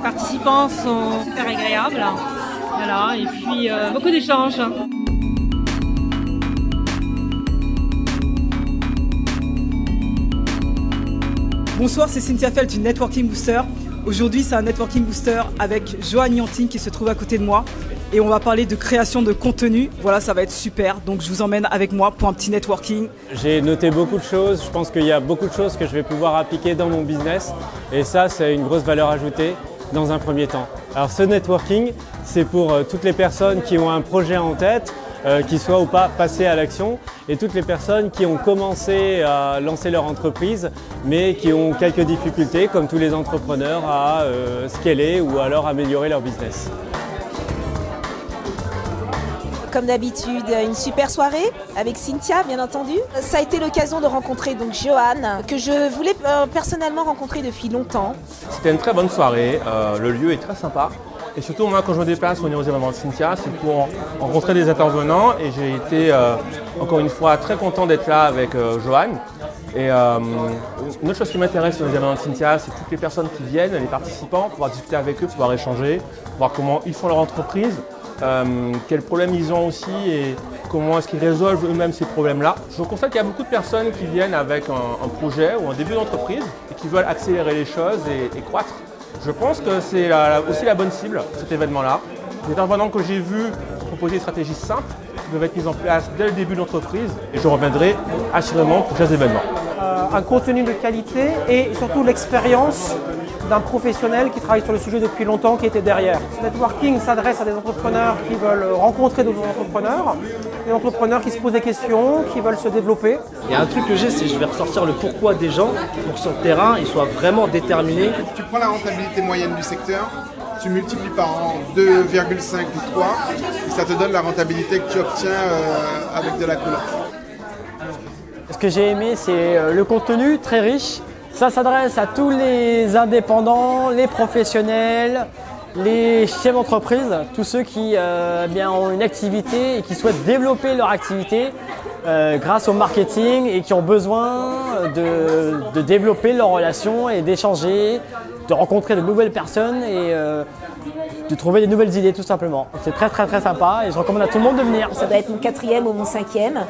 participants sont super agréables. Voilà, et puis beaucoup d'échanges. Bonsoir, c'est Cynthia Felt du Networking Booster. Aujourd'hui, c'est un Networking Booster avec Johan Yanting qui se trouve à côté de moi. Et on va parler de création de contenu. Voilà, ça va être super. Donc je vous emmène avec moi pour un petit networking. J'ai noté beaucoup de choses. Je pense qu'il y a beaucoup de choses que je vais pouvoir appliquer dans mon business. Et ça, c'est une grosse valeur ajoutée dans un premier temps. Alors ce networking, c'est pour toutes les personnes qui ont un projet en tête, qui soient ou pas passées à l'action, et toutes les personnes qui ont commencé à lancer leur entreprise, mais qui ont quelques difficultés, comme tous les entrepreneurs, à scaler ou alors améliorer leur business. Comme d'habitude, une super soirée avec Cynthia, bien entendu. Ça a été l'occasion de rencontrer donc Johan, que je voulais personnellement rencontrer depuis longtemps. C'était une très bonne soirée, le lieu est très sympa. Et surtout, moi, quand je me déplace au niveau des événements de Cynthia, c'est pour rencontrer des intervenants. Et j'ai été, encore une fois, très content d'être là avec Johan. Et une autre chose qui m'intéresse sur les événements de Cynthia, c'est toutes les personnes qui viennent, les participants, pouvoir discuter avec eux, pouvoir échanger, voir comment ils font leur entreprise, quels problèmes ils ont aussi et comment est-ce qu'ils résolvent eux-mêmes ces problèmes-là. Je constate qu'il y a beaucoup de personnes qui viennent avec un projet ou un début d'entreprise et qui veulent accélérer les choses et croître. Je pense que c'est aussi la bonne cible, cet événement-là. Les intervenants que j'ai vus proposer des stratégies simples qui doivent être mises en place dès le début de l'entreprise et je reviendrai assurément pour ces événements. Un contenu de qualité et surtout l'expérience d'un professionnel qui travaille sur le sujet depuis longtemps qui était derrière. Ce networking s'adresse à des entrepreneurs qui veulent rencontrer d'autres entrepreneurs, des entrepreneurs qui se posent des questions, qui veulent se développer. Il y a un truc que j'ai, c'est que je vais ressortir le pourquoi des gens pour que sur le terrain, ils soient vraiment déterminés. Tu prends la rentabilité moyenne du secteur, tu multiplies par 2,5 ou 3 et ça te donne la rentabilité que tu obtiens avec de la couleur. Ce que j'ai aimé, c'est le contenu très riche. Ça s'adresse à tous les indépendants, les professionnels, les chefs d'entreprise, tous ceux qui ont une activité et qui souhaitent développer leur activité grâce au marketing et qui ont besoin de développer leurs relations et d'échanger, de rencontrer de nouvelles personnes et de trouver des nouvelles idées tout simplement. C'est très très très sympa et je recommande à tout le monde de venir. Ça doit être mon 4e ou mon 5e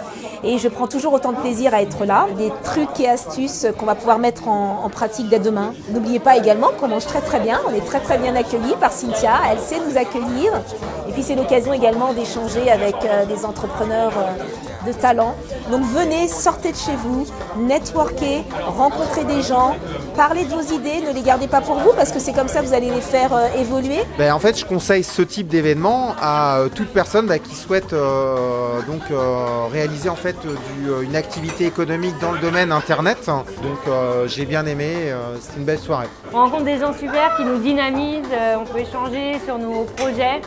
et je prends toujours autant de plaisir à être là. Des trucs et astuces qu'on va pouvoir mettre en pratique dès demain. N'oubliez pas également qu'on mange très très bien, on est très très bien accueillis par Cynthia, elle sait nous accueillir et puis c'est l'occasion également d'échanger avec des entrepreneurs de talent. Donc venez, sortez de chez vous, networkez, rencontrez des gens, parlez de vos idées, ne les gardez pas pour vous parce que c'est comme ça que vous allez les faire évoluer. En fait, je conseille ce type d'événement à toute personne qui souhaite réaliser en fait une activité économique dans le domaine internet. Donc j'ai bien aimé, c'était une belle soirée. On rencontre des gens super qui nous dynamisent, on peut échanger sur nos projets.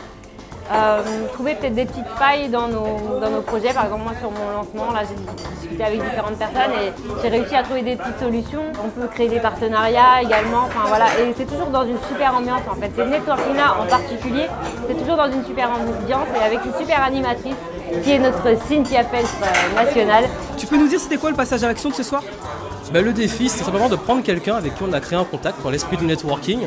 Trouver peut-être des petites failles dans nos projets. Par exemple, moi sur mon lancement, là j'ai discuté avec différentes personnes et j'ai réussi à trouver des petites solutions. On peut créer des partenariats également, enfin voilà, et c'est toujours dans une super ambiance en fait. C'est networking-là en particulier, c'est toujours dans une super ambiance et avec une super animatrice qui est notre Cynthia Felt nationale. Tu peux nous dire c'était quoi le passage à l'action de ce soir ? Le défi, c'est simplement de prendre quelqu'un avec qui on a créé un contact dans l'esprit du networking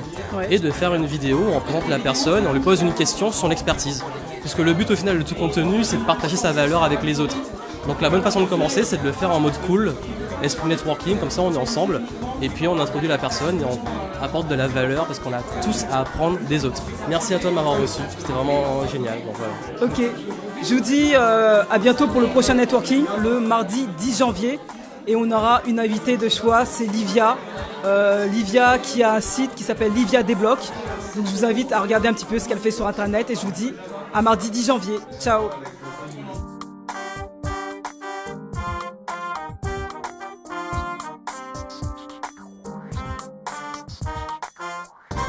et de faire une vidéo où on présente la personne et on lui pose une question sur son expertise. Puisque le but au final de tout contenu, c'est de partager sa valeur avec les autres. Donc la bonne façon de commencer, c'est de le faire en mode cool, esprit networking, comme ça on est ensemble et puis on introduit la personne et on apporte de la valeur parce qu'on a tous à apprendre des autres. Merci à toi de m'avoir reçu, c'était vraiment génial. Donc, voilà. Ok, je vous dis à bientôt pour le prochain networking, le mardi 10 janvier. Et on aura une invitée de choix, c'est Livia. Livia qui a un site qui s'appelle Livia Débloque. Donc je vous invite à regarder un petit peu ce qu'elle fait sur internet et je vous dis à mardi 10 janvier. Ciao.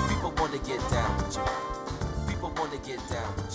People wanna get down with you. People wanna get down.